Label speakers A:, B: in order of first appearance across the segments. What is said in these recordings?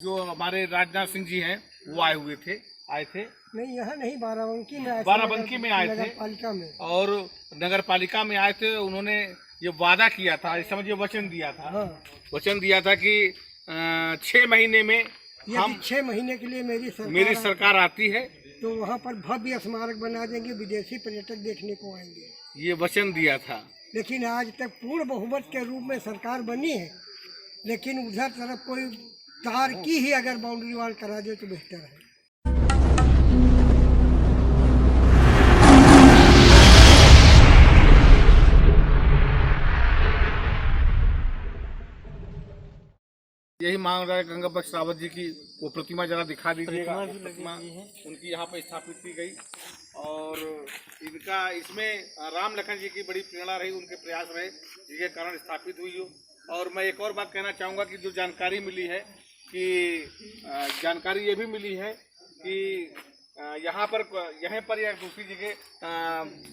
A: जो हमारे राजनाथ सिंह जी हैं वो आए थे
B: नहीं, यहाँ नहीं, बाराबंकी में आए थे।
A: बाराबंकी में आए थे
B: नगर पालिका में।
A: और नगर पालिका में आए थे। उन्होंने ये वादा किया था, इस समय ये वचन दिया था।
B: हाँ,
A: वचन दिया था कि 6 महीने में
B: यदि 6 महीने के लिए
A: मेरी सरकार आती है
B: तो वहाँ पर भव्य स्मारक बना देंगे, विदेशी पर्यटक देखने को आएंगे।
A: ये वचन दिया था।
B: लेकिन आज तक पूर्ण बहुमत के रूप में सरकार बनी है, लेकिन उधर तरफ कोई तार की ही अगर बाउंड्री वाल करा दे तो बेहतर है।
A: यही मांग रहा है गंगा बख्श रावत जी की वो प्रतिमा जरा दिखा दीजिएगा। प्रतिमा उनकी यहाँ पे स्थापित की गई और इनका इसमें राम लखन जी की बड़ी प्रेरणा रही, उनके प्रयास रहे जिसके कारण स्थापित हुई हो। और मैं एक और बात कहना चाहूँगा कि जो जानकारी मिली है कि जानकारी ये भी मिली है कि यहाँ पर या दूसरी जगह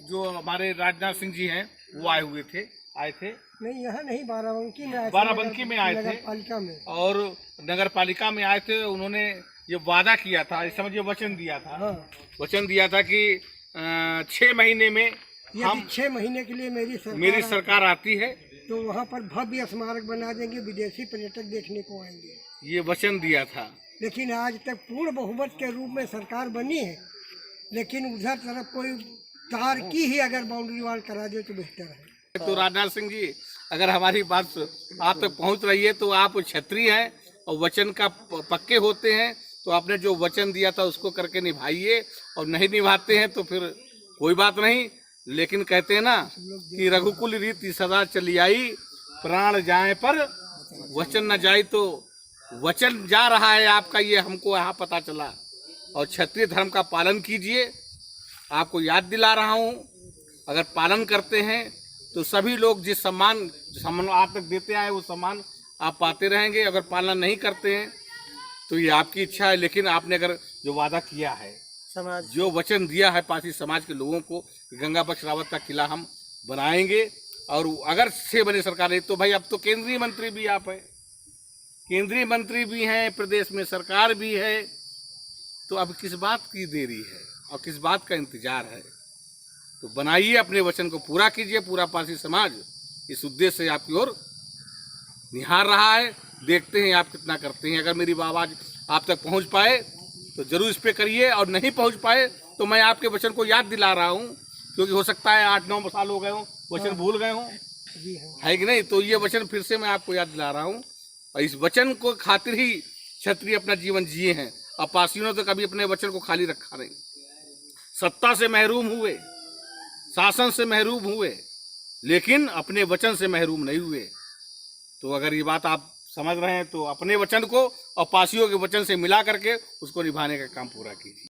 A: जो हमारे राजनाथ सिंह जी हैं वो आए थे
B: नहीं, यहाँ नहीं, बाराबंकी में आए थे।
A: बाराबंकी में आए थे
B: पालिका में।
A: और नगर पालिका में आए थे। उन्होंने ये वादा किया था, इस समय ये वचन दिया था।
B: हाँ,
A: वचन दिया था कि 6 महीने में
B: यदि 6 महीने के लिए
A: मेरी सरकार आती है
B: तो वहाँ पर भव्य स्मारक बना देंगे, विदेशी पर्यटक देखने को आएंगे।
A: ये वचन दिया था।
B: लेकिन आज तक पूर्ण बहुमत के रूप में सरकार बनी है, लेकिन उधर तरफ कोई तार की ही अगर बाउंड्री वाल करा दे तो बेहतर है।
A: तो राजनाथ सिंह जी, अगर हमारी बात आप तक पहुंच रही है तो आप क्षत्रिय हैं और वचन का पक्के होते हैं, तो आपने जो वचन दिया था उसको करके निभाइए, और नहीं निभाते हैं तो फिर कोई बात नहीं। लेकिन कहते हैं ना कि रघुकुल रीति सदा चली आई, प्राण जाए पर वचन न जाए। तो वचन जा रहा है आपका, ये हमको यहाँ पता चला। और क्षत्रिय धर्म का पालन कीजिए, आपको याद दिला रहा हूँ। अगर पालन करते हैं तो सभी लोग जिस सम्मान आज तक देते आए वो सम्मान आप पाते रहेंगे। अगर पालन नहीं करते हैं तो ये आपकी इच्छा है, लेकिन आपने अगर जो वादा किया है, जो वचन दिया है पारसी समाज के लोगों को, गंगा बख्श रावत का किला हम बनाएंगे। और अगर 6 बने सरकार है तो भाई अब तो केंद्रीय मंत्री भी आप हैं, केंद्रीय मंत्री भी हैं, प्रदेश में सरकार भी है, तो अब किस बात की देरी है और किस बात का इंतजार है। तो बनाइए, अपने वचन को पूरा कीजिए। पूरा पारसी समाज इस उद्देश्य से आपकी ओर निहार रहा है। देखते हैं आप कितना करते हैं। अगर मेरी आवाज़ आप तक पहुंच पाए तो जरूर इस पे करिए, और नहीं पहुंच पाए तो मैं आपके वचन को याद दिला रहा हूं, क्योंकि हो सकता है 8-9 साल हो गए हों, वचन भूल गए हों, है कि नहीं। तो ये वचन फिर से मैं आपको याद दिला रहा हूँ, और इस वचन को खातिर ही क्षत्रिय अपना जीवन जिए हैं। और पारसियों ने तो कभी अपने वचन को खाली रखा नहीं। सत्ता से महरूम हुए, शासन से महरूम हुए, लेकिन अपने वचन से महरूम नहीं हुए। तो अगर ये बात आप समझ रहे हैं तो अपने वचन को और पारसियों के वचन से मिला करके उसको निभाने का काम पूरा कीजिए।